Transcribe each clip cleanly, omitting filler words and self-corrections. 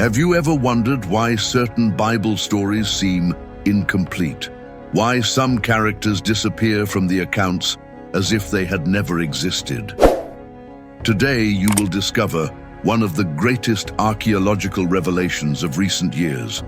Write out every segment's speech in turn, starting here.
Have you ever wondered why certain Bible stories seem incomplete? Why some characters disappear from the accounts as if they had never existed? Today you will discover one of the greatest archaeological revelations of recent years: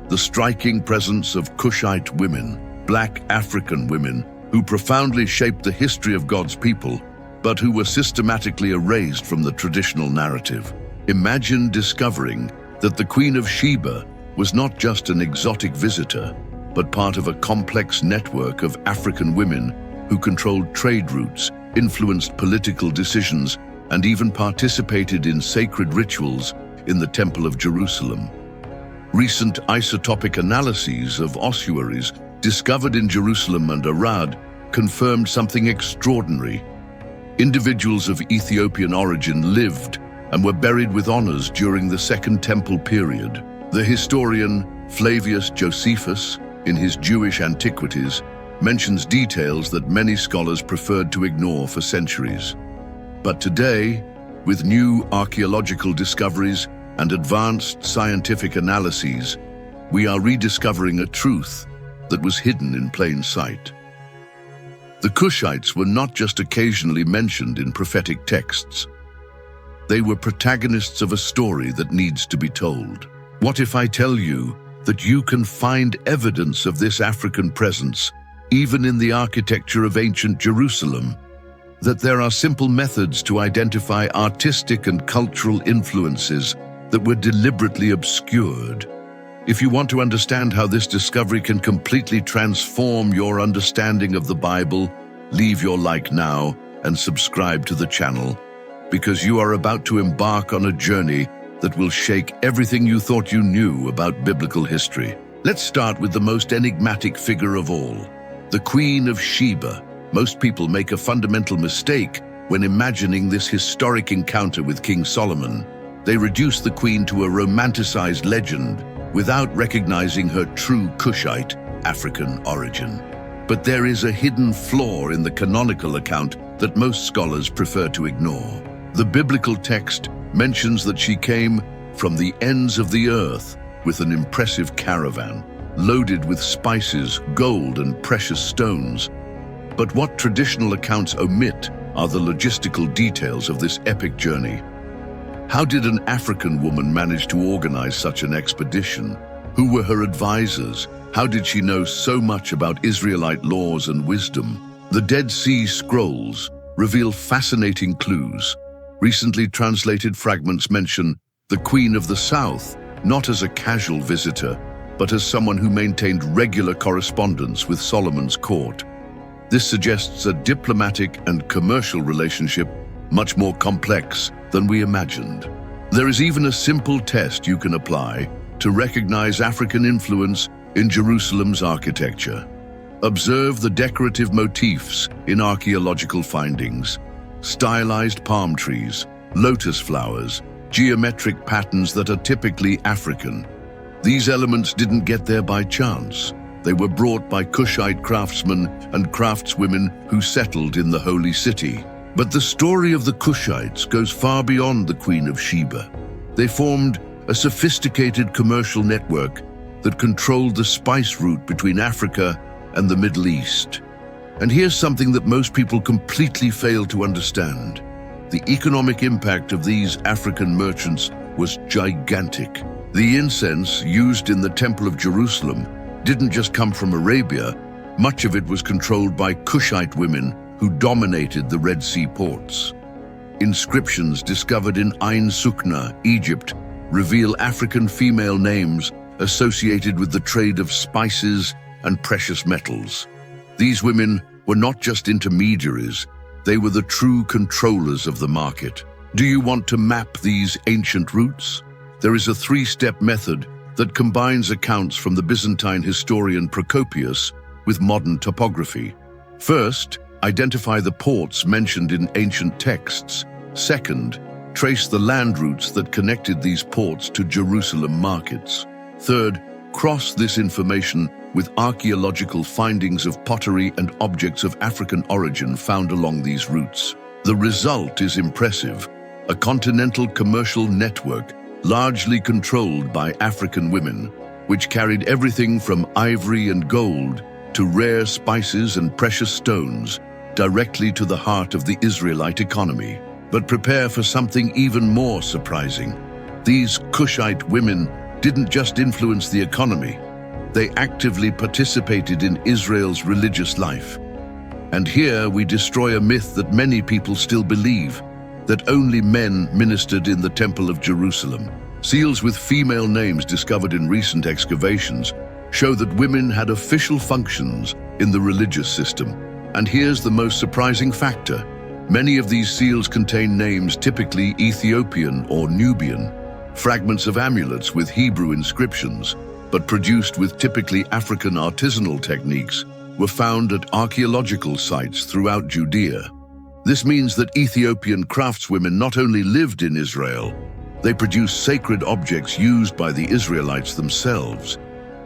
the striking presence of Kushite women, black African women, who profoundly shaped the history of God's people, but who were systematically erased from the traditional narrative. Imagine discovering that the Queen of Sheba was not just an exotic visitor, but part of a complex network of African women who controlled trade routes, influenced political decisions, and even participated in sacred rituals in the Temple of Jerusalem. Recent isotopic analyses of ossuaries discovered in Jerusalem and Arad confirmed something extraordinary. Individuals of Ethiopian origin lived and were buried with honors during the Second Temple period. The historian Flavius Josephus, in his Jewish Antiquities, mentions details that many scholars preferred to ignore for centuries. But today, with new archaeological discoveries and advanced scientific analyses, we are rediscovering a truth that was hidden in plain sight. The Kushites were not just occasionally mentioned in prophetic texts. They were protagonists of a story that needs to be told. What if I tell you that you can find evidence of this African presence even in the architecture of ancient Jerusalem? That there are simple methods to identify artistic and cultural influences that were deliberately obscured? If you want to understand how this discovery can completely transform your understanding of the Bible, leave your like now and subscribe to the channel, because you are about to embark on a journey that will shake everything you thought you knew about biblical history. Let's start with the most enigmatic figure of all, the Queen of Sheba. Most people make a fundamental mistake when imagining this historic encounter with King Solomon. They reduce the queen to a romanticized legend without recognizing her true Kushite African origin. But there is a hidden flaw in the canonical account that most scholars prefer to ignore. The biblical text mentions that she came from the ends of the earth with an impressive caravan, loaded with spices, gold, and precious stones. But what traditional accounts omit are the logistical details of this epic journey. How did an African woman manage to organize such an expedition? Who were her advisors? How did she know so much about Israelite laws and wisdom? The Dead Sea Scrolls reveal fascinating clues. Recently translated fragments mention the Queen of the South not as a casual visitor, but as someone who maintained regular correspondence with Solomon's court. This suggests a diplomatic and commercial relationship much more complex than we imagined. There is even a simple test you can apply to recognize African influence in Jerusalem's architecture. Observe the decorative motifs in archaeological findings: stylized palm trees, lotus flowers, geometric patterns that are typically African. These elements didn't get there by chance. They were brought by Kushite craftsmen and craftswomen who settled in the Holy City. But the story of the Kushites goes far beyond the Queen of Sheba. They formed a sophisticated commercial network that controlled the spice route between Africa and the Middle East. And here's something that most people completely fail to understand. The economic impact of these African merchants was gigantic. The incense used in the Temple of Jerusalem didn't just come from Arabia. Much of it was controlled by Kushite women who dominated the Red Sea ports. Inscriptions discovered in Ain Sukna, Egypt, reveal African female names associated with the trade of spices and precious metals. These women were not just intermediaries, they were the true controllers of the market. Do you want to map these ancient routes? There is a three-step method that combines accounts from the Byzantine historian Procopius with modern topography. First, identify the ports mentioned in ancient texts. Second, trace the land routes that connected these ports to Jerusalem markets. Third, cross this information with archaeological findings of pottery and objects of African origin found along these routes. The result is impressive: a continental commercial network largely controlled by African women, which carried everything from ivory and gold to rare spices and precious stones directly to the heart of the Israelite economy. But prepare for something even more surprising. These Kushite women didn't just influence the economy, they actively participated in Israel's religious life. And here we destroy a myth that many people still believe, that only men ministered in the Temple of Jerusalem. Seals with female names discovered in recent excavations show that women had official functions in the religious system. And here's the most surprising factor. Many of these seals contain names typically Ethiopian or Nubian, fragments of amulets with Hebrew inscriptions, but produced with typically African artisanal techniques, were found at archaeological sites throughout Judea. This means that Ethiopian craftswomen not only lived in Israel, they produced sacred objects used by the Israelites themselves.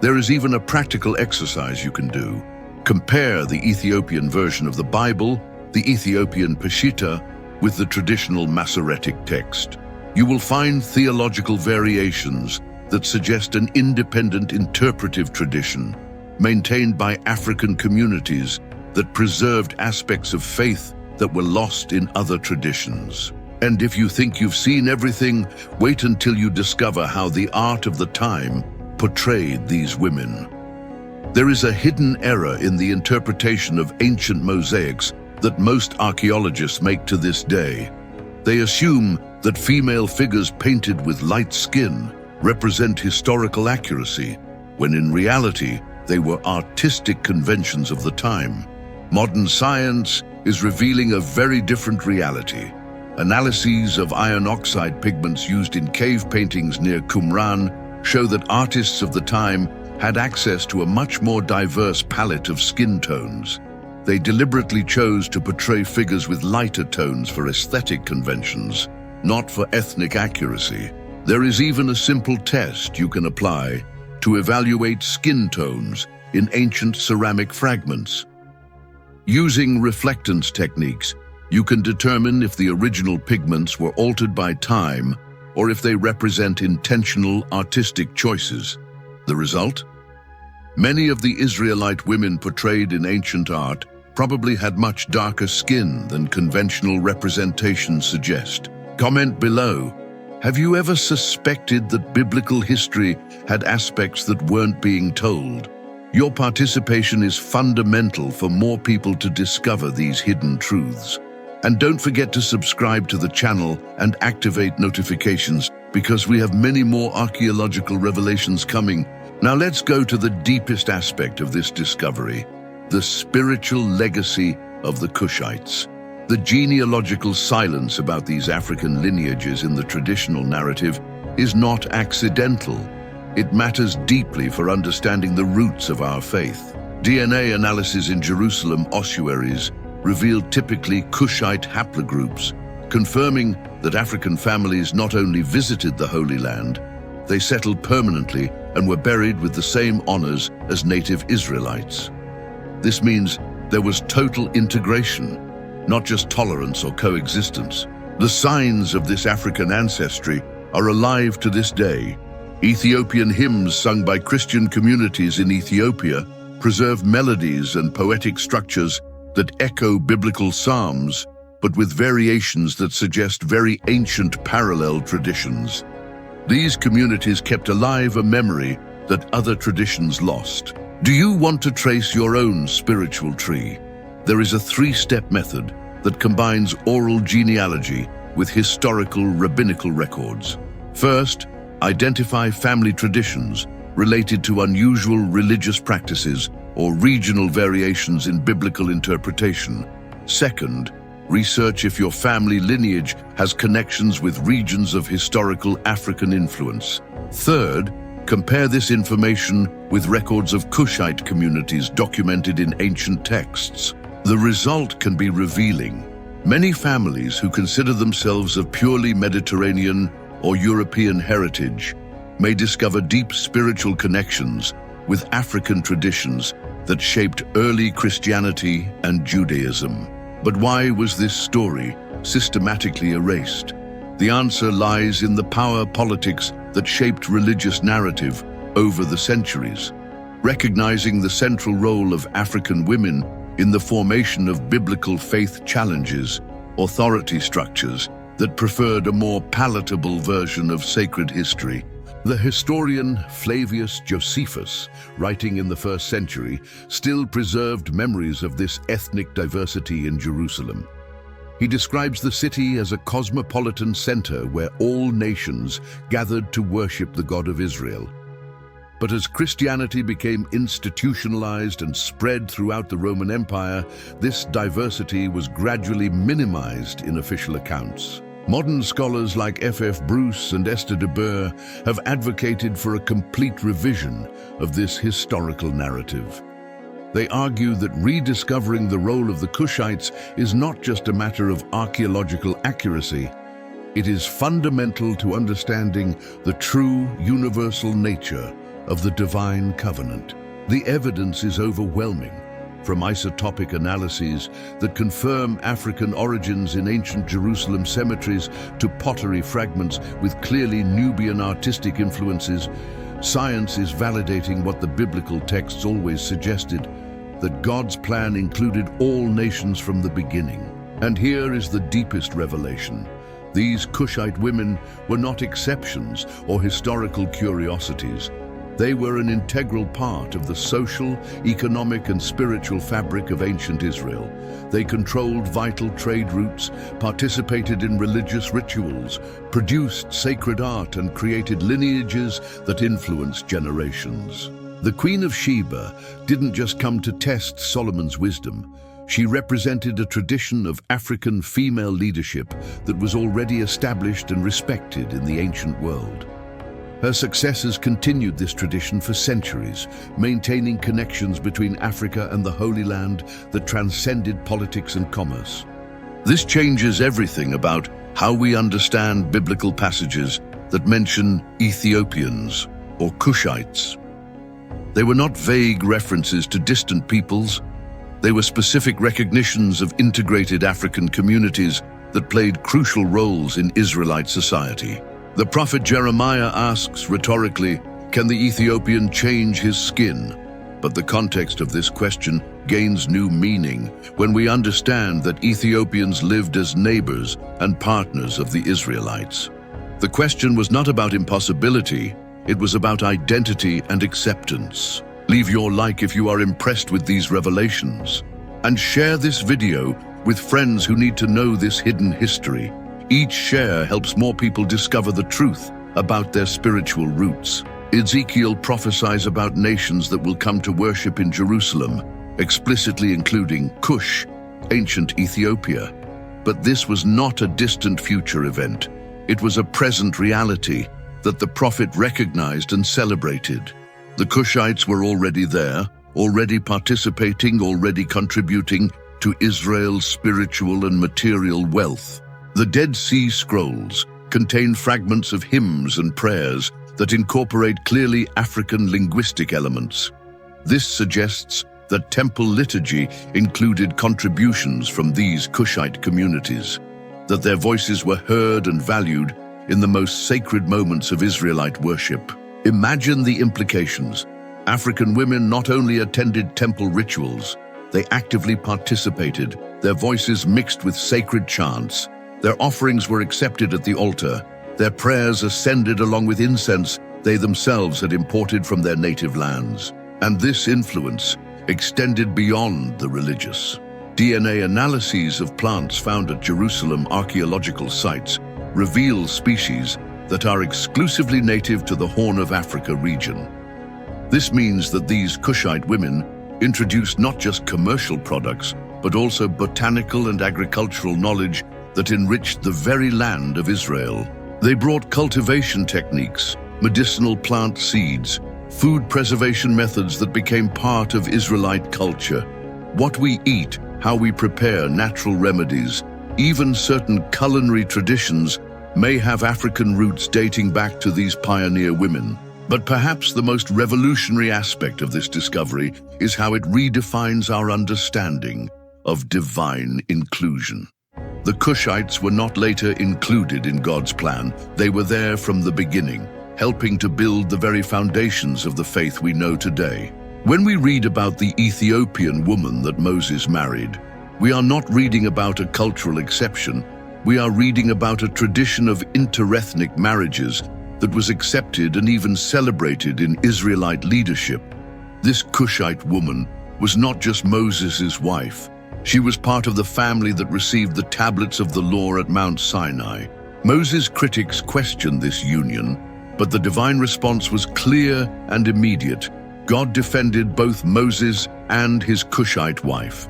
There is even a practical exercise you can do. Compare the Ethiopian version of the Bible, the Ethiopian Kushite, with the traditional Masoretic text. You will find theological variations that suggest an independent interpretive tradition maintained by African communities that preserved aspects of faith that were lost in other traditions. And if you think you've seen everything, wait until you discover how the art of the time portrayed these women. There is a hidden error in the interpretation of ancient mosaics that most archaeologists make to this day. They assume that female figures painted with light skin represent historical accuracy, when in reality, they were artistic conventions of the time. Modern science is revealing a very different reality. Analyses of iron oxide pigments used in cave paintings near Qumran show that artists of the time had access to a much more diverse palette of skin tones. They deliberately chose to portray figures with lighter tones for aesthetic conventions, not for ethnic accuracy. There is even a simple test you can apply to evaluate skin tones in ancient ceramic fragments. Using reflectance techniques, you can determine if the original pigments were altered by time or if they represent intentional artistic choices. The result? Many of the Israelite women portrayed in ancient art probably had much darker skin than conventional representations suggest. Comment below. Have you ever suspected that biblical history had aspects that weren't being told? Your participation is fundamental for more people to discover these hidden truths. And don't forget to subscribe to the channel and activate notifications, because we have many more archaeological revelations coming. Now let's go to the deepest aspect of this discovery, the spiritual legacy of the Kushites. The genealogical silence about these African lineages in the traditional narrative is not accidental. It matters deeply for understanding the roots of our faith. DNA analysis in Jerusalem ossuaries revealed typically Kushite haplogroups, confirming that African families not only visited the Holy Land, they settled permanently and were buried with the same honors as native Israelites. This means there was total integration, not just tolerance or coexistence. The signs of this African ancestry are alive to this day. Ethiopian hymns sung by Christian communities in Ethiopia preserve melodies and poetic structures that echo biblical psalms, but with variations that suggest very ancient parallel traditions. These communities kept alive a memory that other traditions lost. Do you want to trace your own spiritual tree? There is a three-step method that combines oral genealogy with historical rabbinical records. First, identify family traditions related to unusual religious practices or regional variations in biblical interpretation. Second, research if your family lineage has connections with regions of historical African influence. Third, compare this information with records of Kushite communities documented in ancient texts. The result can be revealing. Many families who consider themselves of purely Mediterranean or European heritage may discover deep spiritual connections with African traditions that shaped early Christianity and Judaism. But why was this story systematically erased? The answer lies in the power politics that shaped religious narrative over the centuries, recognizing the central role of African women in the formation of biblical faith challenges, authority structures that preferred a more palatable version of sacred history. The historian Flavius Josephus, writing in the 1st century, still preserved memories of this ethnic diversity in Jerusalem. He describes the city as a cosmopolitan center where all nations gathered to worship the God of Israel. But as Christianity became institutionalized and spread throughout the Roman Empire, this diversity was gradually minimized in official accounts. Modern scholars like F.F. Bruce and Esther de Boer have advocated for a complete revision of this historical narrative. They argue that rediscovering the role of the Kushites is not just a matter of archaeological accuracy. It is fundamental to understanding the true universal nature of the divine covenant. The evidence is overwhelming, from isotopic analyses that confirm African origins in ancient Jerusalem cemeteries to pottery fragments with clearly Nubian artistic influences. Science is validating what the biblical texts always suggested, that God's plan included all nations from the beginning. And here is the deepest revelation. These Kushite women were not exceptions or historical curiosities. They were an integral part of the social, economic, and spiritual fabric of ancient Israel. They controlled vital trade routes, participated in religious rituals, produced sacred art, and created lineages that influenced generations. The Queen of Sheba didn't just come to test Solomon's wisdom. She represented a tradition of African female leadership that was already established and respected in the ancient world. Her successors continued this tradition for centuries, maintaining connections between Africa and the Holy Land that transcended politics and commerce. This changes everything about how we understand biblical passages that mention Ethiopians or Kushites. They were not vague references to distant peoples. They were specific recognitions of integrated African communities that played crucial roles in Israelite society. The prophet Jeremiah asks rhetorically, can the Ethiopian change his skin? But the context of this question gains new meaning when we understand that Ethiopians lived as neighbors and partners of the Israelites. The question was not about impossibility, it was about identity and acceptance. Leave your like if you are impressed with these revelations, and share this video with friends who need to know this hidden history. Each share helps more people discover the truth about their spiritual roots. Ezekiel prophesies about nations that will come to worship in Jerusalem, explicitly including Kush, ancient Ethiopia. But this was not a distant future event. It was a present reality that the prophet recognized and celebrated. The Kushites were already there, already participating, already contributing to Israel's spiritual and material wealth. The Dead Sea Scrolls contain fragments of hymns and prayers that incorporate clearly African linguistic elements. This suggests that temple liturgy included contributions from these Kushite communities, that their voices were heard and valued in the most sacred moments of Israelite worship. Imagine the implications. African women not only attended temple rituals, they actively participated, their voices mixed with sacred chants. Their offerings were accepted at the altar. Their prayers ascended along with incense they themselves had imported from their native lands. And this influence extended beyond the religious. DNA analyses of plants found at Jerusalem archaeological sites reveal species that are exclusively native to the Horn of Africa region. This means that these Kushite women introduced not just commercial products, but also botanical and agricultural knowledge that enriched the very land of Israel. They brought cultivation techniques, medicinal plant seeds, food preservation methods that became part of Israelite culture. What we eat, how we prepare natural remedies, even certain culinary traditions may have African roots dating back to these pioneer women. But perhaps the most revolutionary aspect of this discovery is how it redefines our understanding of divine inclusion. The Kushites were not later included in God's plan. They were there from the beginning, helping to build the very foundations of the faith we know today. When we read about the Ethiopian woman that Moses married, we are not reading about a cultural exception. We are reading about a tradition of interethnic marriages that was accepted and even celebrated in Israelite leadership. This Kushite woman was not just Moses' wife. She was part of the family that received the tablets of the law at Mount Sinai. Moses' critics questioned this union, but the divine response was clear and immediate. God defended both Moses and his Kushite wife.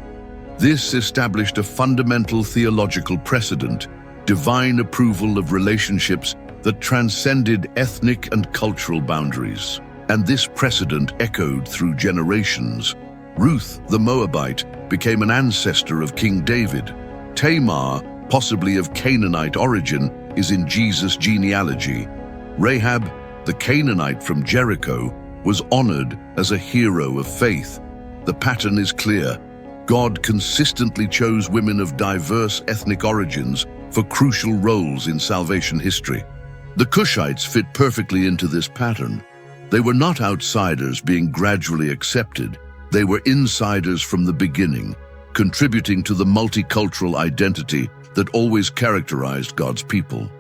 This established a fundamental theological precedent, divine approval of relationships that transcended ethnic and cultural boundaries. And this precedent echoed through generations. Ruth, the Moabite, became an ancestor of King David. Tamar, possibly of Canaanite origin, is in Jesus' genealogy. Rahab, the Canaanite from Jericho, was honored as a hero of faith. The pattern is clear. God consistently chose women of diverse ethnic origins for crucial roles in salvation history. The Kushites fit perfectly into this pattern. They were not outsiders being gradually accepted. They were insiders from the beginning, contributing to the multicultural identity that always characterized God's people.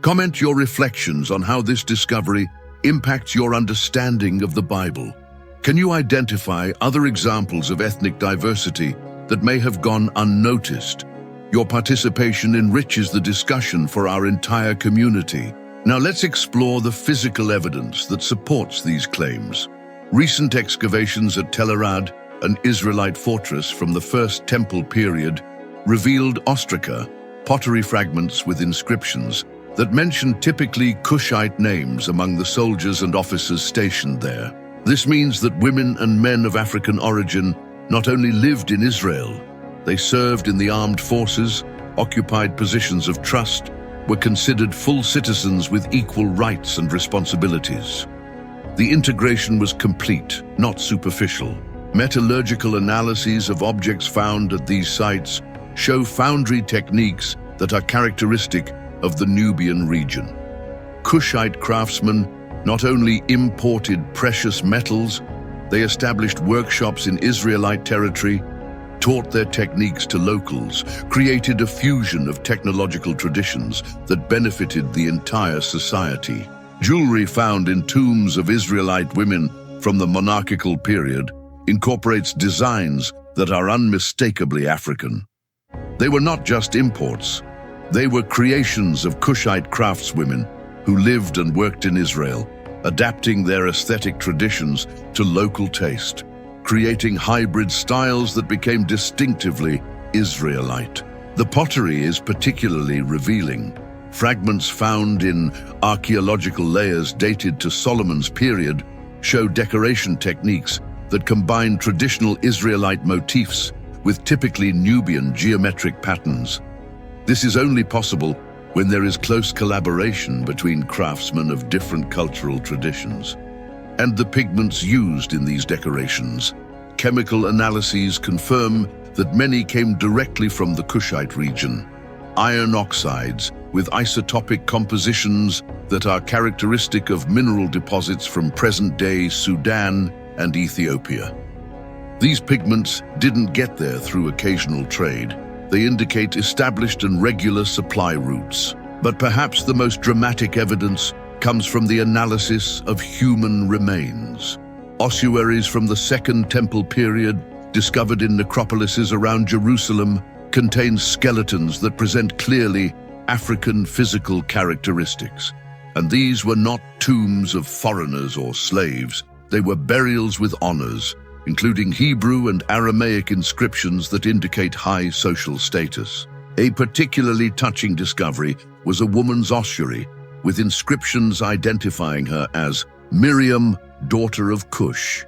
Comment your reflections on how this discovery impacts your understanding of the Bible. Can you identify other examples of ethnic diversity that may have gone unnoticed? Your participation enriches the discussion for our entire community. Now let's explore the physical evidence that supports these claims. Recent excavations at Tel Arad, an Israelite fortress from the First Temple period, revealed ostraca, pottery fragments with inscriptions that mention typically Kushite names among the soldiers and officers stationed there. This means that women and men of African origin not only lived in Israel, they served in the armed forces, occupied positions of trust, were considered full citizens with equal rights and responsibilities. The integration was complete, not superficial. Metallurgical analyses of objects found at these sites show foundry techniques that are characteristic of the Nubian region. Kushite craftsmen not only imported precious metals, they established workshops in Israelite territory, taught their techniques to locals, created a fusion of technological traditions that benefited the entire society. Jewelry found in tombs of Israelite women from the monarchical period incorporates designs that are unmistakably African. They were not just imports. They were creations of Kushite craftswomen who lived and worked in Israel, adapting their aesthetic traditions to local taste, creating hybrid styles that became distinctively Israelite. The pottery is particularly revealing. Fragments found in archaeological layers dated to Solomon's period show decoration techniques that combine traditional Israelite motifs with typically Nubian geometric patterns. This is only possible when there is close collaboration between craftsmen of different cultural traditions. And the pigments used in these decorations. Chemical analyses confirm that many came directly from the Kushite region. Iron oxides with isotopic compositions that are characteristic of mineral deposits from present-day Sudan and Ethiopia. These pigments didn't get there through occasional trade. They indicate established and regular supply routes. But perhaps the most dramatic evidence comes from the analysis of human remains. Ossuaries from the Second Temple period, discovered in necropolises around Jerusalem, contain skeletons that present clearly African physical characteristics. And these were not tombs of foreigners or slaves. They were burials with honors, including Hebrew and Aramaic inscriptions that indicate high social status. A particularly touching discovery was a woman's ossuary, with inscriptions identifying her as Miriam, daughter of Cush.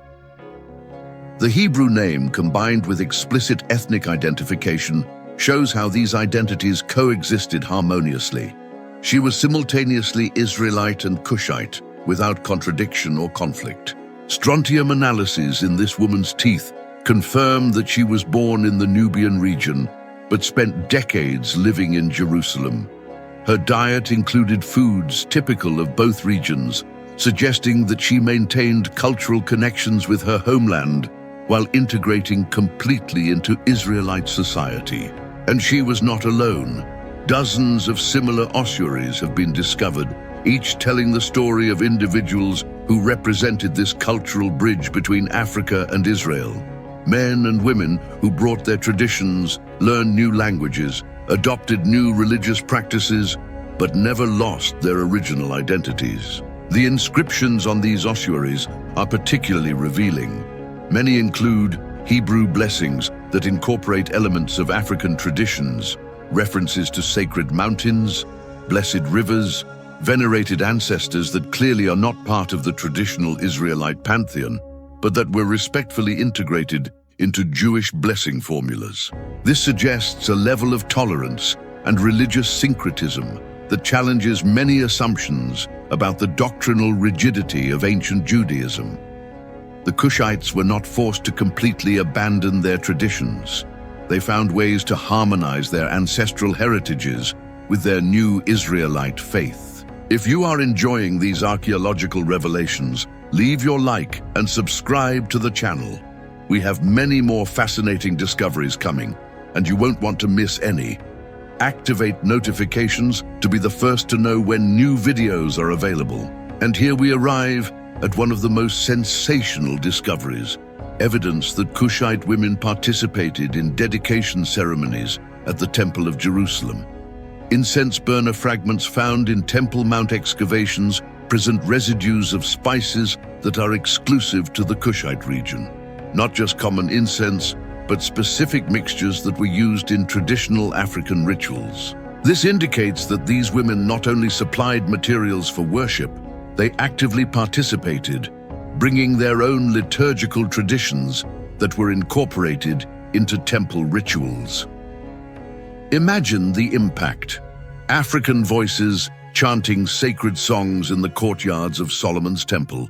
The Hebrew name, combined with explicit ethnic identification, shows how these identities coexisted harmoniously. She was simultaneously Israelite and Kushite, without contradiction or conflict. Strontium analyses in this woman's teeth confirm that she was born in the Nubian region, but spent decades living in Jerusalem. Her diet included foods typical of both regions, suggesting that she maintained cultural connections with her homeland while integrating completely into Israelite society. And she was not alone. Dozens of similar ossuaries have been discovered, each telling the story of individuals who represented this cultural bridge between Africa and Israel. Men and women who brought their traditions, learned new languages, adopted new religious practices, but never lost their original identities. The inscriptions on these ossuaries are particularly revealing. Many include Hebrew blessings that incorporate elements of African traditions, references to sacred mountains, blessed rivers, venerated ancestors that clearly are not part of the traditional Israelite pantheon, but that were respectfully integrated into Jewish blessing formulas. This suggests a level of tolerance and religious syncretism that challenges many assumptions about the doctrinal rigidity of ancient Judaism. The Kushites were not forced to completely abandon their traditions. They found ways to harmonize their ancestral heritages with their new Israelite faith. If you are enjoying these archaeological revelations, leave your like and subscribe to the channel. We have many more fascinating discoveries coming, and you won't want to miss any. Activate notifications to be the first to know when new videos are available. And here we arrive at one of the most sensational discoveries, evidence that Kushite women participated in dedication ceremonies at the Temple of Jerusalem. Incense burner fragments found in Temple Mount excavations present residues of spices that are exclusive to the Kushite region. Not just common incense, but specific mixtures that were used in traditional African rituals. This indicates that these women not only supplied materials for worship, they actively participated, bringing their own liturgical traditions that were incorporated into temple rituals. Imagine the impact. African voices chanting sacred songs in the courtyards of Solomon's temple,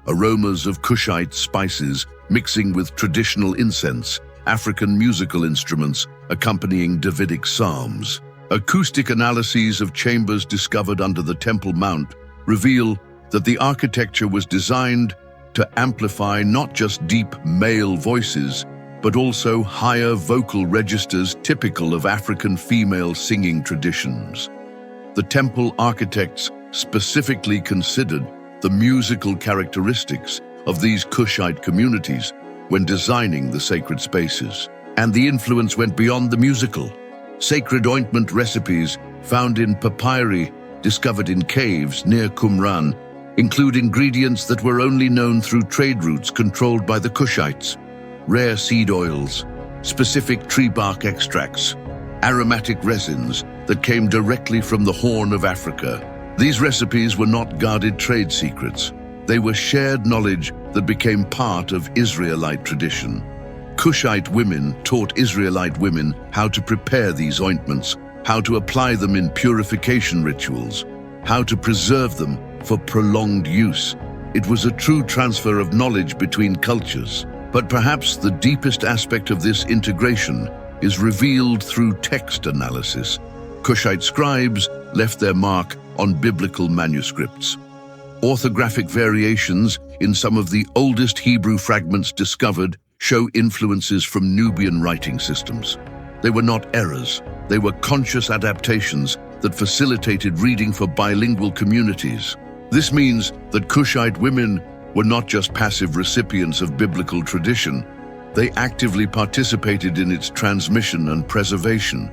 aromas of Kushite spices mixing with traditional incense, African musical instruments accompanying Davidic psalms. Acoustic analyses of chambers discovered under the Temple Mount reveal that the architecture was designed to amplify not just deep male voices, but also higher vocal registers typical of African female singing traditions. The temple architects specifically considered the musical characteristics of these Kushite communities when designing the sacred spaces. And the influence went beyond the musical. Sacred ointment recipes found in papyri discovered in caves near Qumran include ingredients that were only known through trade routes controlled by the Kushites: rare seed oils, specific tree bark extracts, aromatic resins that came directly from the Horn of Africa. These recipes were not guarded trade secrets. They were shared knowledge that became part of Israelite tradition. Kushite women taught Israelite women how to prepare these ointments, how to apply them in purification rituals, how to preserve them for prolonged use. It was a true transfer of knowledge between cultures. But perhaps the deepest aspect of this integration is revealed through text analysis. Kushite scribes left their mark on biblical manuscripts. Orthographic variations in some of the oldest Hebrew fragments discovered show influences from Nubian writing systems. They were not errors, they were conscious adaptations that facilitated reading for bilingual communities. This means that Kushite women were not just passive recipients of biblical tradition, they actively participated in its transmission and preservation.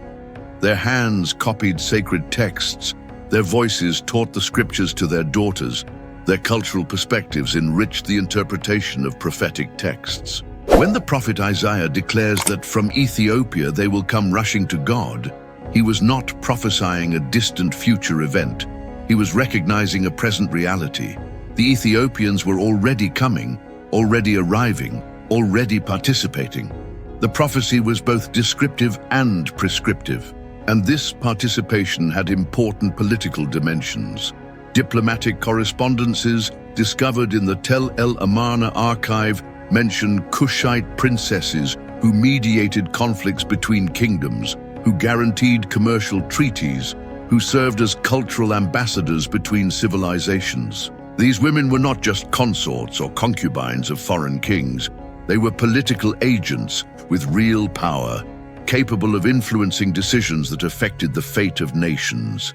Their hands copied sacred texts, their voices taught the scriptures to their daughters, their cultural perspectives enriched the interpretation of prophetic texts. When the prophet Isaiah declares that from Ethiopia they will come rushing to God, he was not prophesying a distant future event. He was recognizing a present reality. The Ethiopians were already coming, already arriving, already participating. The prophecy was both descriptive and prescriptive, and this participation had important political dimensions. Diplomatic correspondences discovered in the Tel El Amarna archive mention Kushite princesses who mediated conflicts between kingdoms, who guaranteed commercial treaties, who served as cultural ambassadors between civilizations. These women were not just consorts or concubines of foreign kings. They were political agents with real power, capable of influencing decisions that affected the fate of nations.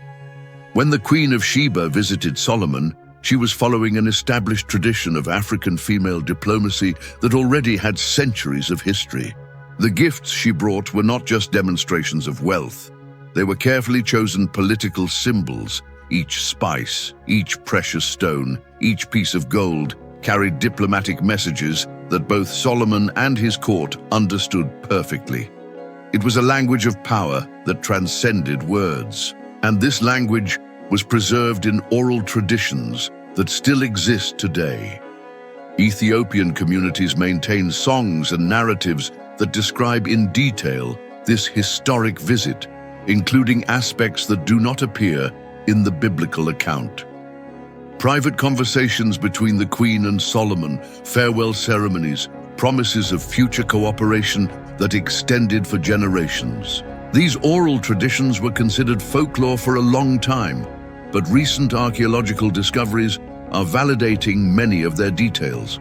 When the Queen of Sheba visited Solomon, she was following an established tradition of African female diplomacy that already had centuries of history. The gifts she brought were not just demonstrations of wealth. They were carefully chosen political symbols. Each spice, each precious stone, each piece of gold carried diplomatic messages that both Solomon and his court understood perfectly. It was a language of power that transcended words. And this language was preserved in oral traditions that still exist today. Ethiopian communities maintain songs and narratives that describe in detail this historic visit, including aspects that do not appear in the biblical account. Private conversations between the Queen and Solomon, farewell ceremonies, promises of future cooperation that extended for generations. These oral traditions were considered folklore for a long time, but recent archaeological discoveries are validating many of their details.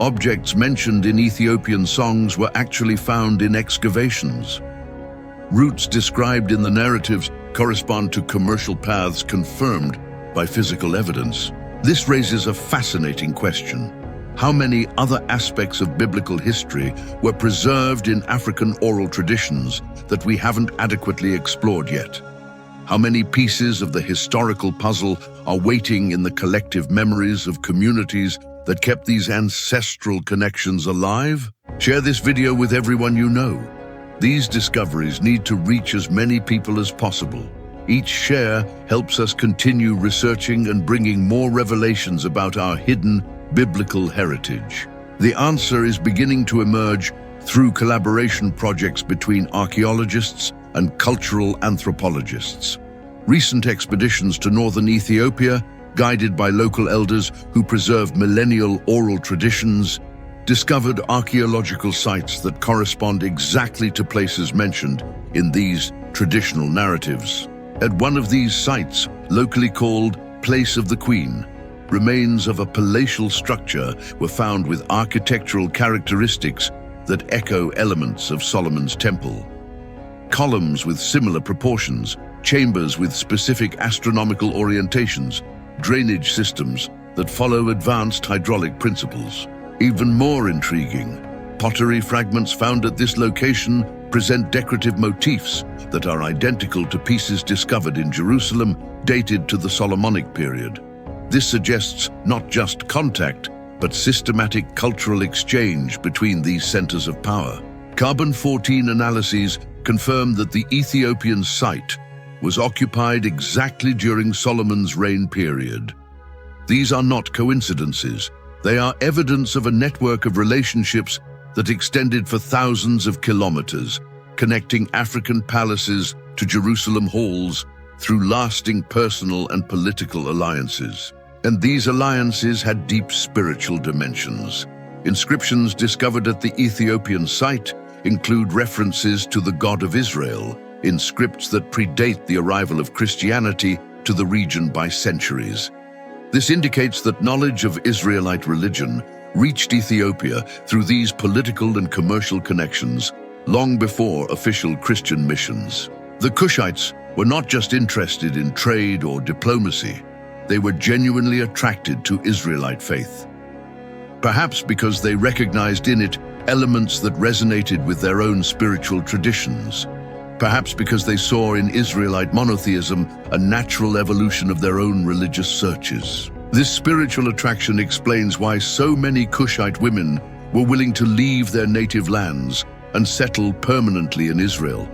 Objects mentioned in Ethiopian songs were actually found in excavations. Routes described in the narratives correspond to commercial paths confirmed by physical evidence. This raises a fascinating question. How many other aspects of biblical history were preserved in African oral traditions that we haven't adequately explored yet? How many pieces of the historical puzzle are waiting in the collective memories of communities that kept these ancestral connections alive? Share this video with everyone you know. These discoveries need to reach as many people as possible. Each share helps us continue researching and bringing more revelations about our hidden biblical heritage. The answer is beginning to emerge through collaboration projects between archaeologists and cultural anthropologists. Recent expeditions to northern Ethiopia, guided by local elders who preserved millennial oral traditions, discovered archaeological sites that correspond exactly to places mentioned in these traditional narratives. At one of these sites, locally called Place of the Queen, remains of a palatial structure were found with architectural characteristics that echo elements of Solomon's temple. Columns with similar proportions, chambers with specific astronomical orientations, drainage systems that follow advanced hydraulic principles. Even more intriguing, pottery fragments found at this location present decorative motifs that are identical to pieces discovered in Jerusalem dated to the Solomonic period. This suggests not just contact, but systematic cultural exchange between these centers of power. Carbon-14 analyses confirm that the Ethiopian site was occupied exactly during Solomon's reign period. These are not coincidences. They are evidence of a network of relationships that extended for thousands of kilometers, connecting African palaces to Jerusalem halls through lasting personal and political alliances. And these alliances had deep spiritual dimensions. Inscriptions discovered at the Ethiopian site include references to the God of Israel in scripts that predate the arrival of Christianity to the region by centuries. This indicates that knowledge of Israelite religion reached Ethiopia through these political and commercial connections long before official Christian missions. The Kushites were not just interested in trade or diplomacy. They were genuinely attracted to Israelite faith. Perhaps because they recognized in it elements that resonated with their own spiritual traditions. Perhaps because they saw in Israelite monotheism a natural evolution of their own religious searches. This spiritual attraction explains why so many Kushite women were willing to leave their native lands and settle permanently in Israel.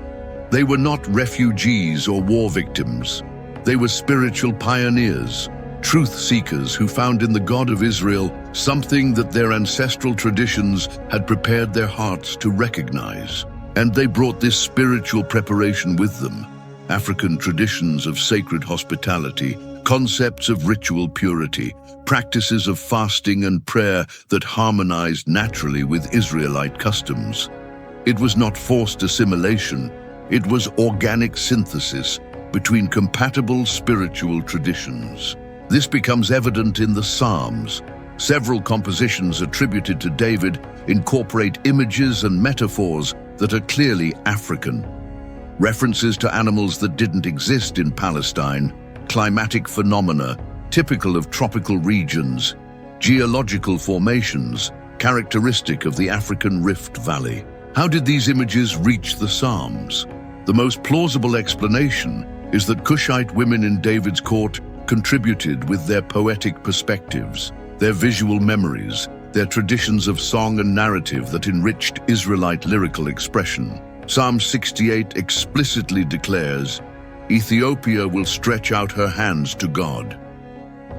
They were not refugees or war victims. They were spiritual pioneers, truth seekers who found in the God of Israel something that their ancestral traditions had prepared their hearts to recognize. And they brought this spiritual preparation with them. African traditions of sacred hospitality, concepts of ritual purity, practices of fasting and prayer that harmonized naturally with Israelite customs. It was not forced assimilation, It was organic synthesis between compatible spiritual traditions. This becomes evident in the Psalms. Several compositions attributed to David incorporate images and metaphors that are clearly African. References to animals that didn't exist in Palestine, climatic phenomena typical of tropical regions, geological formations characteristic of the African Rift Valley. How did these images reach the Psalms? The most plausible explanation is that Kushite women in David's court contributed with their poetic perspectives, their visual memories, their traditions of song and narrative that enriched Israelite lyrical expression. Psalm 68 explicitly declares, "Ethiopia will stretch out her hands to God."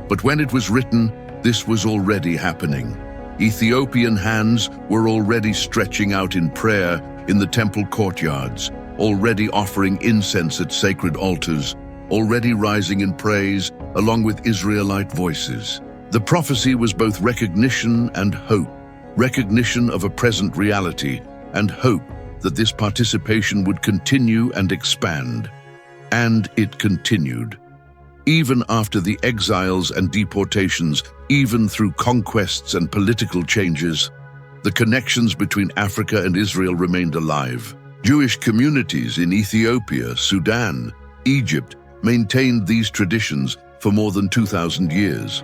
But when it was written, this was already happening. Ethiopian hands were already stretching out in prayer in the temple courtyards, already offering incense at sacred altars, already rising in praise along with Israelite voices. The prophecy was both recognition and hope, recognition of a present reality and hope that this participation would continue and expand. And it continued. Even after the exiles and deportations, even through conquests and political changes, the connections between Africa and Israel remained alive. Jewish communities in Ethiopia, Sudan, Egypt maintained these traditions for more than 2,000 years.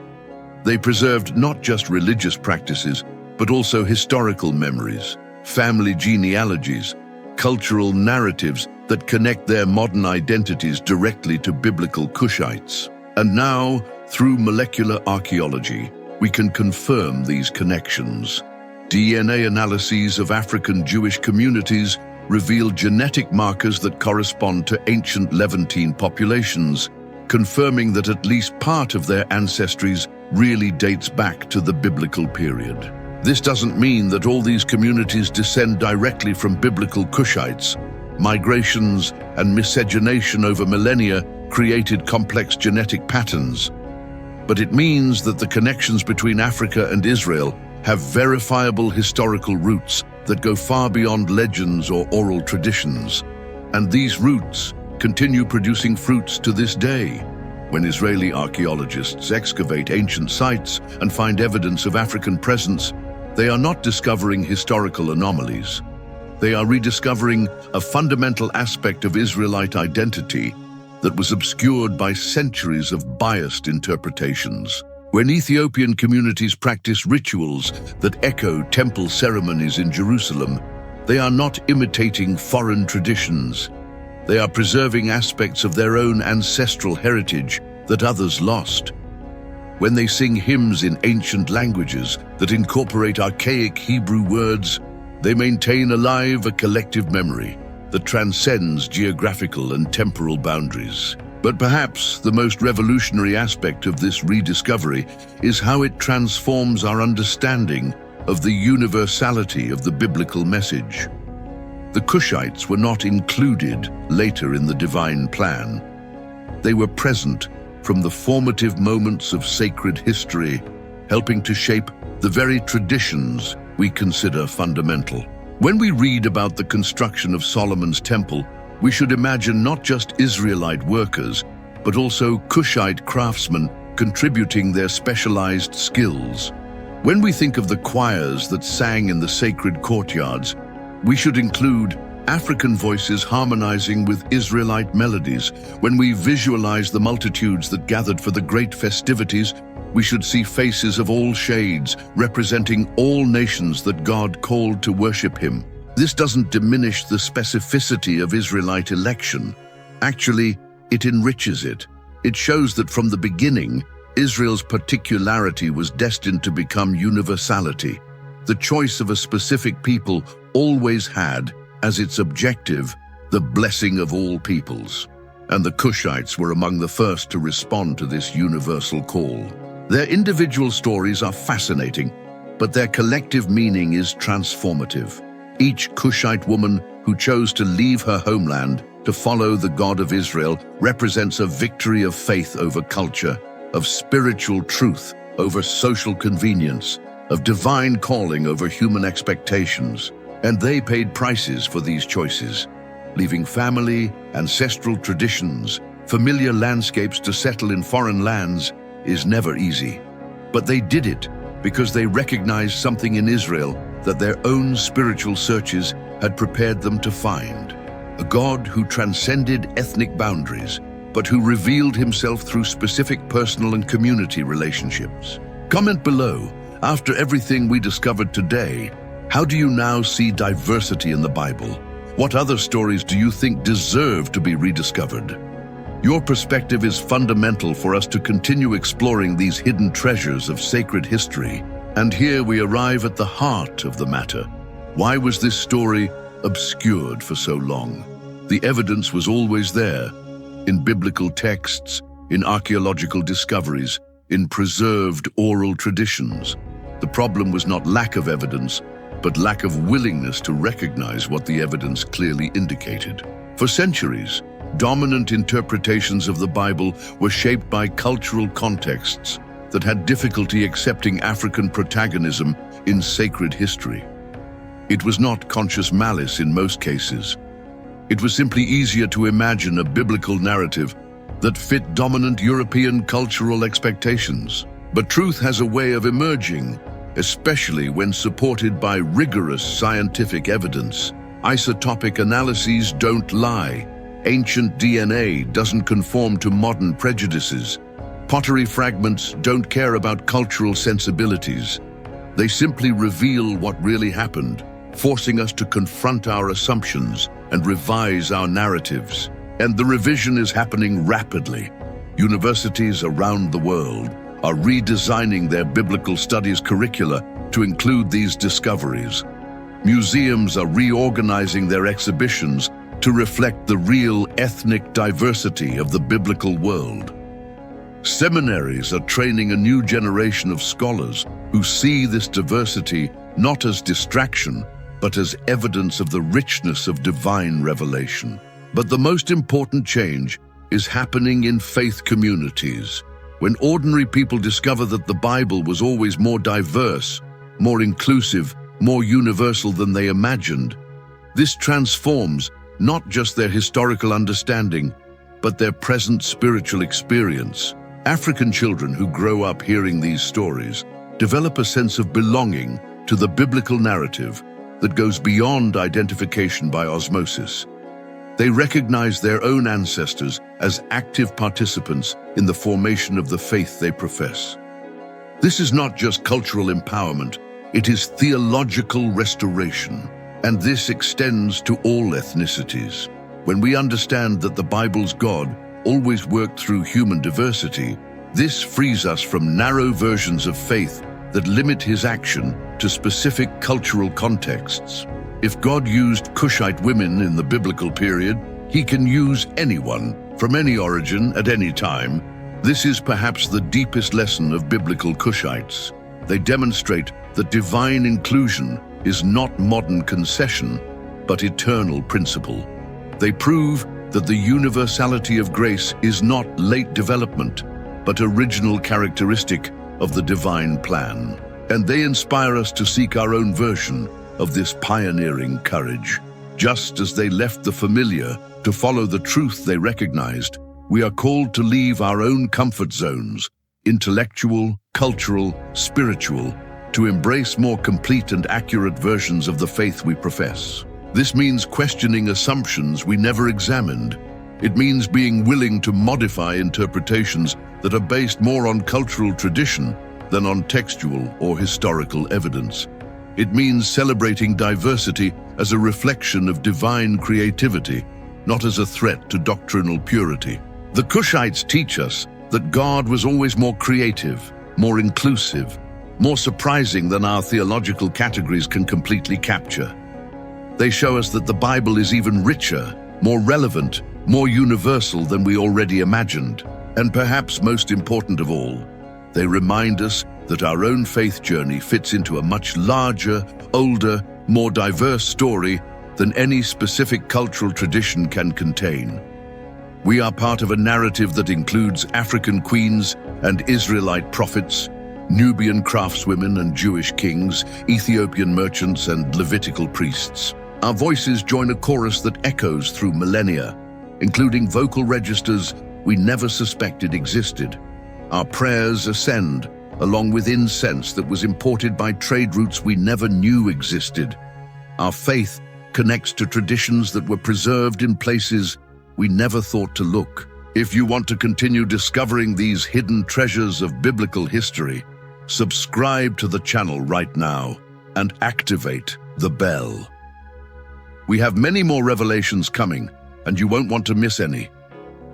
They preserved not just religious practices, but also historical memories, family genealogies, cultural narratives that connect their modern identities directly to biblical Kushites. And now, through molecular archaeology, we can confirm these connections. DNA analyses of African Jewish communities reveal genetic markers that correspond to ancient Levantine populations, confirming that at least part of their ancestries really dates back to the biblical period. This doesn't mean that all these communities descend directly from biblical Kushites. Migrations and miscegenation over millennia created complex genetic patterns. But it means that the connections between Africa and Israel have verifiable historical roots that go far beyond legends or oral traditions. And these roots continue producing fruits to this day. When Israeli archaeologists excavate ancient sites and find evidence of African presence, they are not discovering historical anomalies. They are rediscovering a fundamental aspect of Israelite identity that was obscured by centuries of biased interpretations. When Ethiopian communities practice rituals that echo temple ceremonies in Jerusalem, they are not imitating foreign traditions. They are preserving aspects of their own ancestral heritage that others lost. When they sing hymns in ancient languages that incorporate archaic Hebrew words, they maintain alive a collective memory that transcends geographical and temporal boundaries. But perhaps the most revolutionary aspect of this rediscovery is how it transforms our understanding of the universality of the biblical message. The Kushites were not included later in the divine plan. They were present from the formative moments of sacred history, helping to shape the very traditions we consider fundamental. When we read about the construction of Solomon's temple, we should imagine not just Israelite workers, but also Kushite craftsmen contributing their specialized skills. When we think of the choirs that sang in the sacred courtyards, we should include African voices harmonizing with Israelite melodies. When we visualize the multitudes that gathered for the great festivities, we should see faces of all shades, representing all nations that God called to worship him. This doesn't diminish the specificity of Israelite election. Actually, it enriches it. It shows that from the beginning, Israel's particularity was destined to become universality. The choice of a specific people always had, as its objective, the blessing of all peoples. And the Kushites were among the first to respond to this universal call. Their individual stories are fascinating, but their collective meaning is transformative. Each Kushite woman who chose to leave her homeland to follow the God of Israel represents a victory of faith over culture, of spiritual truth over social convenience, of divine calling over human expectations. And they paid prices for these choices. leaving family, ancestral traditions, familiar landscapes to settle in foreign lands is never easy. But they did it because they recognized something in Israel that their own spiritual searches had prepared them to find. A God who transcended ethnic boundaries, but who revealed himself through specific personal and community relationships. Comment below, after everything we discovered today, how do you now see diversity in the Bible? What other stories do you think deserve to be rediscovered? Your perspective is fundamental for us to continue exploring these hidden treasures of sacred history. And here we arrive at the heart of the matter. Why was this story obscured for so long? The evidence was always there, in biblical texts, in archaeological discoveries, in preserved oral traditions. The problem was not lack of evidence, but lack of willingness to recognize what the evidence clearly indicated. For centuries, dominant interpretations of the Bible were shaped by cultural contexts that had difficulty accepting African protagonism in sacred history. It was not conscious malice in most cases. It was simply easier to imagine a biblical narrative that fit dominant European cultural expectations. But truth has a way of emerging, especially when supported by rigorous scientific evidence. Isotopic analyses don't lie. Ancient DNA doesn't conform to modern prejudices. Pottery fragments don't care about cultural sensibilities. They simply reveal what really happened, forcing us to confront our assumptions and revise our narratives. And the revision is happening rapidly. Universities around the world are redesigning their biblical studies curricula to include these discoveries. Museums are reorganizing their exhibitions to reflect the real ethnic diversity of the biblical world. Seminaries are training a new generation of scholars who see this diversity not as distraction, but as evidence of the richness of divine revelation. But the most important change is happening in faith communities. When ordinary people discover that the Bible was always more diverse, more inclusive, more universal than they imagined, this transforms not just their historical understanding, but their present spiritual experience. African children who grow up hearing these stories develop a sense of belonging to the biblical narrative that goes beyond identification by osmosis. They recognize their own ancestors as active participants in the formation of the faith they profess. This is not just cultural empowerment, it is theological restoration, and this extends to all ethnicities. When we understand that the Bible's God always worked through human diversity, this frees us from narrow versions of faith that limit his action to specific cultural contexts. If God used Kushite women in the biblical period, he can use anyone from any origin at any time. This is perhaps the deepest lesson of biblical Kushites. They demonstrate that divine inclusion is not modern concession, but eternal principle. They prove that the universality of grace is not late development, but original characteristic of the divine plan. And they inspire us to seek our own version of this pioneering courage. Just as they left the familiar to follow the truth they recognized, we are called to leave our own comfort zones, intellectual, cultural, spiritual, to embrace more complete and accurate versions of the faith we profess. This means questioning assumptions we never examined. It means being willing to modify interpretations that are based more on cultural tradition than on textual or historical evidence. It means celebrating diversity as a reflection of divine creativity, not as a threat to doctrinal purity. The Kushites teach us that God was always more creative, more inclusive, more surprising than our theological categories can completely capture. They show us that the Bible is even richer, more relevant, more universal than we already imagined. And perhaps most important of all, they remind us that our own faith journey fits into a much larger, older, more diverse story than any specific cultural tradition can contain. We are part of a narrative that includes African queens and Israelite prophets, Nubian craftswomen and Jewish kings, Ethiopian merchants and Levitical priests. Our voices join a chorus that echoes through millennia, including vocal registers we never suspected existed. Our prayers ascend, along with incense that was imported by trade routes we never knew existed. Our faith connects to traditions that were preserved in places we never thought to look. If you want to continue discovering these hidden treasures of biblical history, subscribe to the channel right now and activate the bell. We have many more revelations coming, and you won't want to miss any.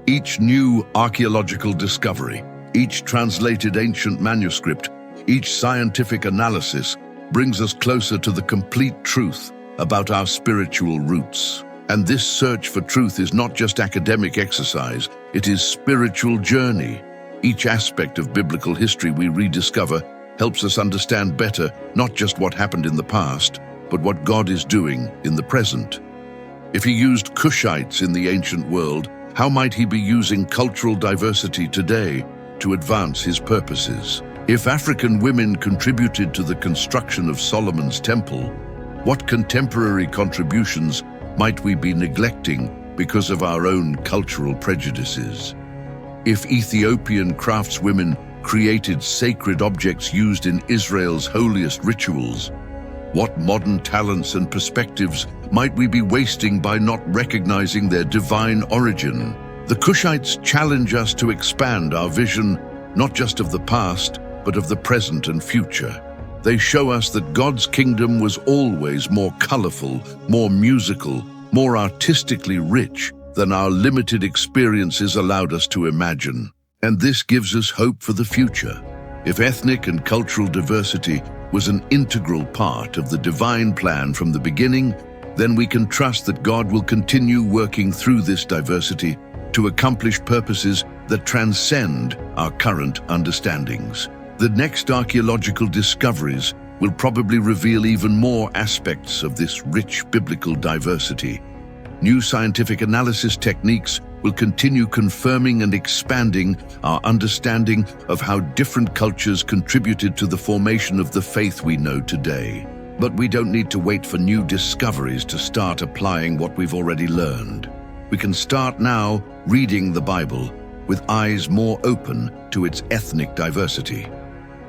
Each new archaeological discovery, each translated ancient manuscript, each scientific analysis brings us closer to the complete truth about our spiritual roots. And this search for truth is not just academic exercise, it is spiritual journey. Each aspect of biblical history we rediscover helps us understand better not just what happened in the past, but what God is doing in the present. If he used Kushites in the ancient world, how might he be using cultural diversity today to advance his purposes? If African women contributed to the construction of Solomon's temple, what contemporary contributions might we be neglecting because of our own cultural prejudices? If Ethiopian craftswomen created sacred objects used in Israel's holiest rituals, what modern talents and perspectives might we be wasting by not recognizing their divine origin? The Kushites challenge us to expand our vision, not just of the past, but of the present and future. They show us that God's kingdom was always more colorful, more musical, more artistically rich than our limited experiences allowed us to imagine. And this gives us hope for the future. If ethnic and cultural diversity was an integral part of the divine plan from the beginning, then we can trust that God will continue working through this diversity to accomplish purposes that transcend our current understandings. The next archaeological discoveries will probably reveal even more aspects of this rich biblical diversity. New scientific analysis techniques will continue confirming and expanding our understanding of how different cultures contributed to the formation of the faith we know today. But we don't need to wait for new discoveries to start applying what we've already learned. We can start now reading the Bible with eyes more open to its ethnic diversity.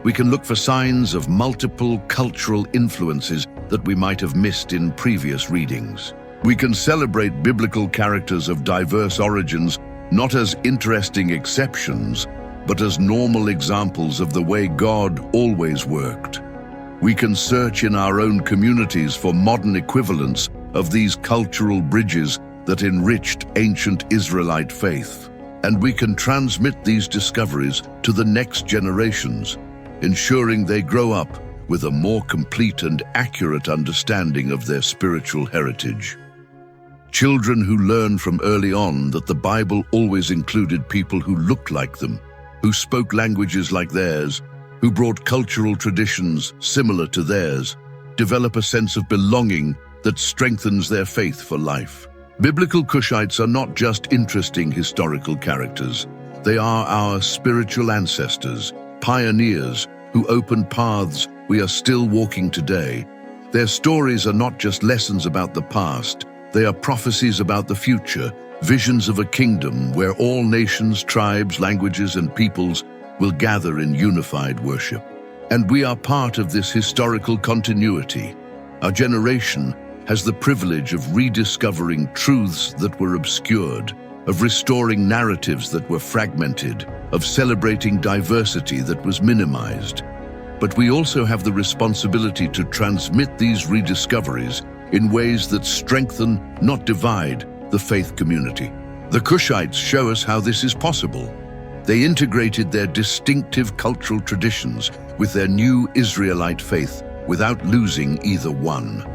We can look for signs of multiple cultural influences that we might have missed in previous readings. We can celebrate biblical characters of diverse origins not as interesting exceptions, but as normal examples of the way God always worked. We can search in our own communities for modern equivalents of these cultural bridges that enriched ancient Israelite faith. And we can transmit these discoveries to the next generations, ensuring they grow up with a more complete and accurate understanding of their spiritual heritage. Children who learn from early on that the Bible always included people who looked like them, who spoke languages like theirs, who brought cultural traditions similar to theirs, develop a sense of belonging that strengthens their faith for life. Biblical Kushites are not just interesting historical characters. They are our spiritual ancestors, pioneers who opened paths we are still walking today. Their stories are not just lessons about the past. They are prophecies about the future, visions of a kingdom where all nations, tribes, languages, and peoples will gather in unified worship. And we are part of this historical continuity. Our generation has the privilege of rediscovering truths that were obscured, of restoring narratives that were fragmented, of celebrating diversity that was minimized. But we also have the responsibility to transmit these rediscoveries in ways that strengthen, not divide, the faith community. The Kushites show us how this is possible. They integrated their distinctive cultural traditions with their new Israelite faith without losing either one.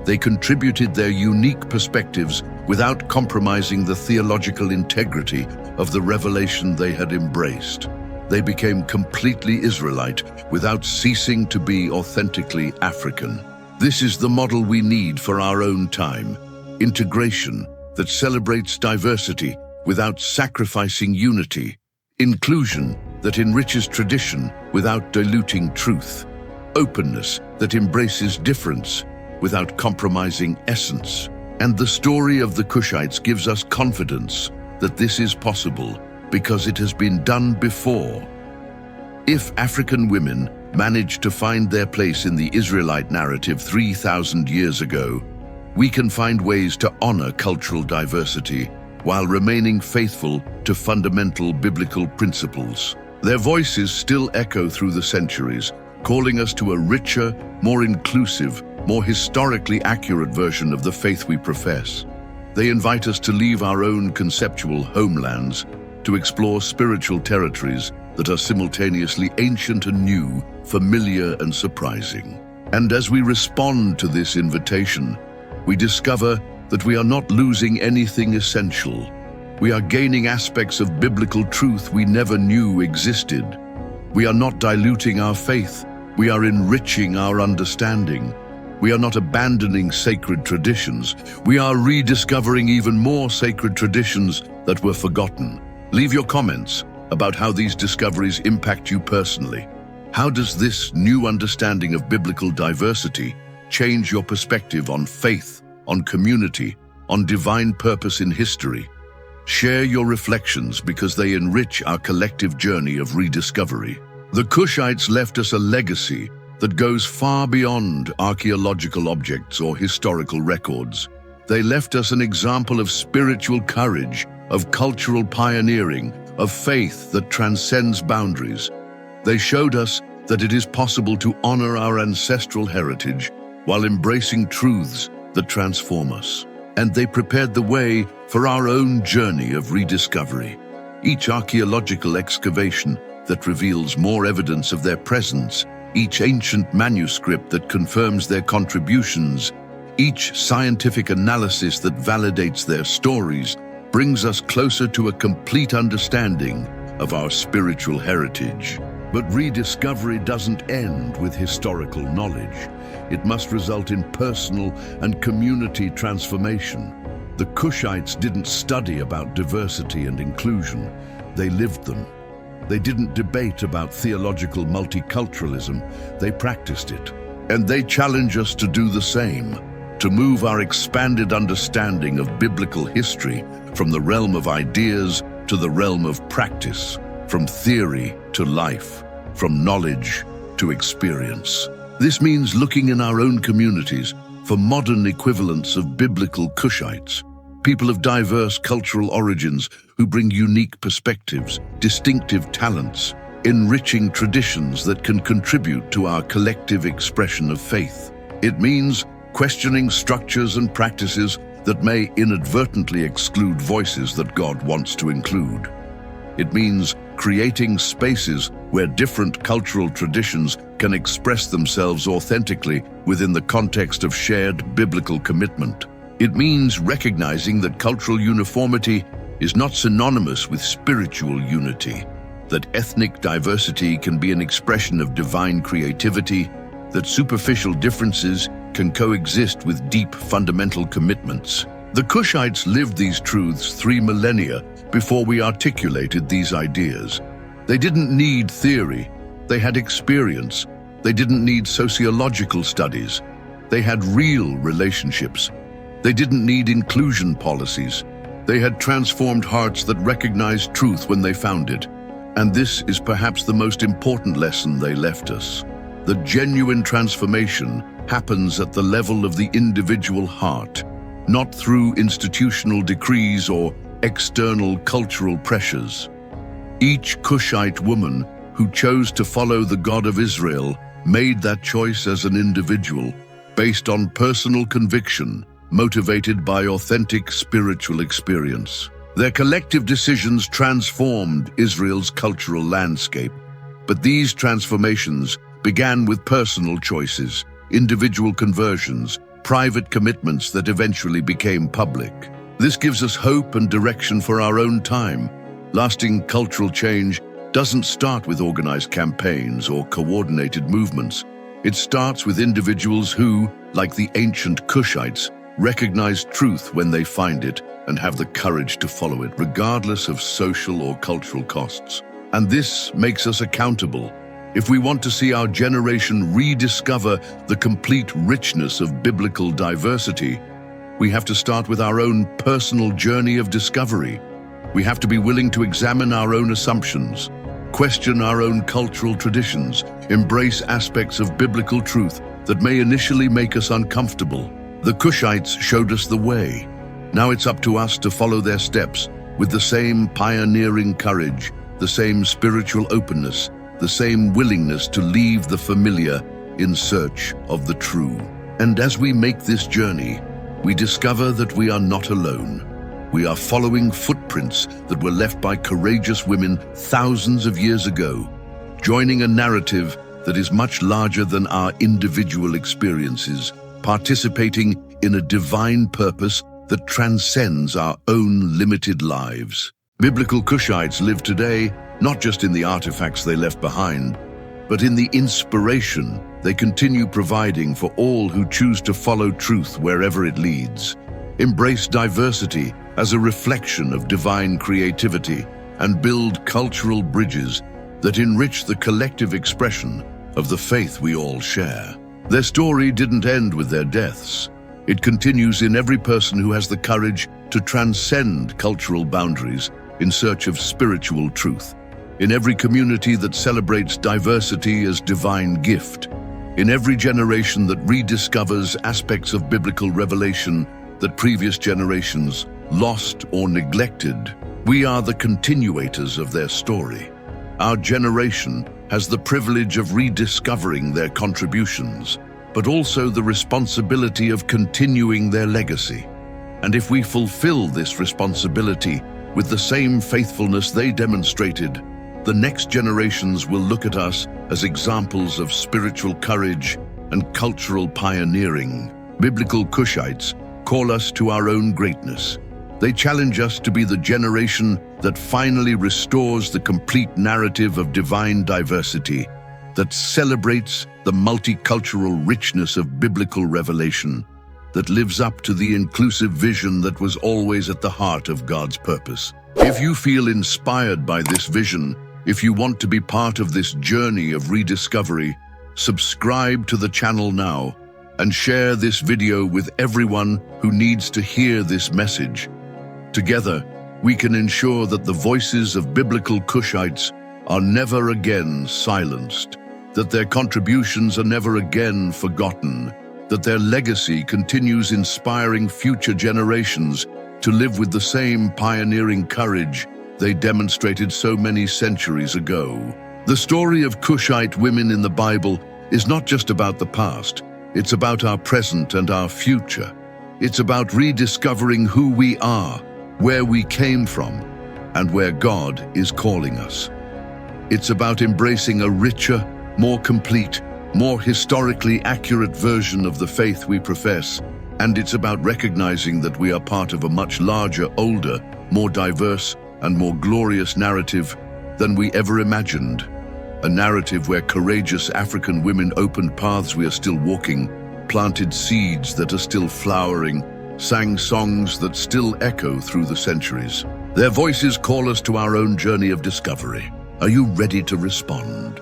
They contributed their unique perspectives without compromising the theological integrity of the revelation they had embraced. They became completely Israelite without ceasing to be authentically African. This is the model we need for our own time: integration that celebrates diversity without sacrificing unity, inclusion that enriches tradition without diluting truth, openness that embraces difference without compromising essence. And the story of the Kushites gives us confidence that this is possible because it has been done before. If African women managed to find their place in the Israelite narrative 3,000 years ago, we can find ways to honor cultural diversity while remaining faithful to fundamental biblical principles. Their voices still echo through the centuries, calling us to a richer, more inclusive, more historically accurate version of the faith we profess. They invite us to leave our own conceptual homelands, to explore spiritual territories that are simultaneously ancient and new, familiar and surprising. And as we respond to this invitation, we discover that we are not losing anything essential. We are gaining aspects of biblical truth we never knew existed. We are not diluting our faith, we are enriching our understanding. We are not abandoning sacred traditions, we are rediscovering even more sacred traditions that were forgotten. Leave your comments about how these discoveries impact you personally. How does this new understanding of biblical diversity change your perspective on faith, on community, on divine purpose in history? Share your reflections because they enrich our collective journey of rediscovery. The Kushites left us a legacy that goes far beyond archaeological objects or historical records. They left us an example of spiritual courage, of cultural pioneering, of faith that transcends boundaries. They showed us that it is possible to honor our ancestral heritage while embracing truths that transform us. And they prepared the way for our own journey of rediscovery. Each archaeological excavation that reveals more evidence of their presence, each ancient manuscript that confirms their contributions, each scientific analysis that validates their stories, brings us closer to a complete understanding of our spiritual heritage. But rediscovery doesn't end with historical knowledge. It must result in personal and community transformation. The Kushites didn't study about diversity and inclusion, they lived them. They didn't debate about theological multiculturalism, they practiced it. And they challenge us to do the same, to move our expanded understanding of biblical history from the realm of ideas to the realm of practice, from theory to life, from knowledge to experience. This means looking in our own communities for modern equivalents of biblical Kushites, people of diverse cultural origins who bring unique perspectives, distinctive talents, enriching traditions that can contribute to our collective expression of faith. It means questioning structures and practices that may inadvertently exclude voices that God wants to include. It means creating spaces where different cultural traditions can express themselves authentically within the context of shared biblical commitment. It means recognizing that cultural uniformity is not synonymous with spiritual unity, that ethnic diversity can be an expression of divine creativity, that superficial differences can coexist with deep fundamental commitments. The Kushites lived these truths 3 millennia before we articulated these ideas. They didn't need theory, they had experience. They didn't need sociological studies, they had real relationships. They didn't need inclusion policies. They had transformed hearts that recognized truth when they found it. And this is perhaps the most important lesson they left us. The genuine transformation happens at the level of the individual heart, not through institutional decrees or external cultural pressures. Each Kushite woman who chose to follow the God of Israel made that choice as an individual, based on personal conviction, motivated by authentic spiritual experience. Their collective decisions transformed Israel's cultural landscape, but these transformations began with personal choices, individual conversions, private commitments that eventually became public. This gives us hope and direction for our own time. Lasting cultural change doesn't start with organized campaigns or coordinated movements. It starts with individuals who, like the ancient Kushites, recognize truth when they find it and have the courage to follow it, regardless of social or cultural costs. And this makes us accountable. If we want to see our generation rediscover the complete richness of biblical diversity, we have to start with our own personal journey of discovery. We have to be willing to examine our own assumptions, question our own cultural traditions, embrace aspects of biblical truth that may initially make us uncomfortable. The Kushites showed us the way. Now it's up to us to follow their steps with the same pioneering courage, the same spiritual openness, the same willingness to leave the familiar in search of the true. And as we make this journey, we discover that we are not alone. We are following footprints that were left by courageous women thousands of years ago, joining a narrative that is much larger than our individual experiences, participating in a divine purpose that transcends our own limited lives. Biblical Kushites live today not just in the artifacts they left behind, but in the inspiration they continue providing for all who choose to follow truth wherever it leads. Embrace diversity as a reflection of divine creativity and build cultural bridges that enrich the collective expression of the faith we all share. Their story didn't end with their deaths. It continues in every person who has the courage to transcend cultural boundaries in search of spiritual truth, in every community that celebrates diversity as divine gift, in every generation that rediscovers aspects of biblical revelation that previous generations lost or neglected. We are the continuators of their story. Our generation has the privilege of rediscovering their contributions, but also the responsibility of continuing their legacy. And if we fulfill this responsibility with the same faithfulness they demonstrated, the next generations will look at us as examples of spiritual courage and cultural pioneering. Biblical Kushites call us to our own greatness. They challenge us to be the generation that finally restores the complete narrative of divine diversity, that celebrates the multicultural richness of biblical revelation, that lives up to the inclusive vision that was always at the heart of God's purpose. If you feel inspired by this vision, if you want to be part of this journey of rediscovery, subscribe to the channel now and share this video with everyone who needs to hear this message. Together, we can ensure that the voices of biblical Kushites are never again silenced, that their contributions are never again forgotten, that their legacy continues inspiring future generations to live with the same pioneering courage they demonstrated so many centuries ago. The story of Kushite women in the Bible is not just about the past, it's about our present and our future. It's about rediscovering who we are, where we came from, and where God is calling us. It's about embracing a richer, more complete, more historically accurate version of the faith we profess, and it's about recognizing that we are part of a much larger, older, more diverse, and more glorious narrative than we ever imagined. A narrative where courageous African women opened paths we are still walking, planted seeds that are still flowering, sang songs that still echo through the centuries. Their voices call us to our own journey of discovery. Are you ready to respond?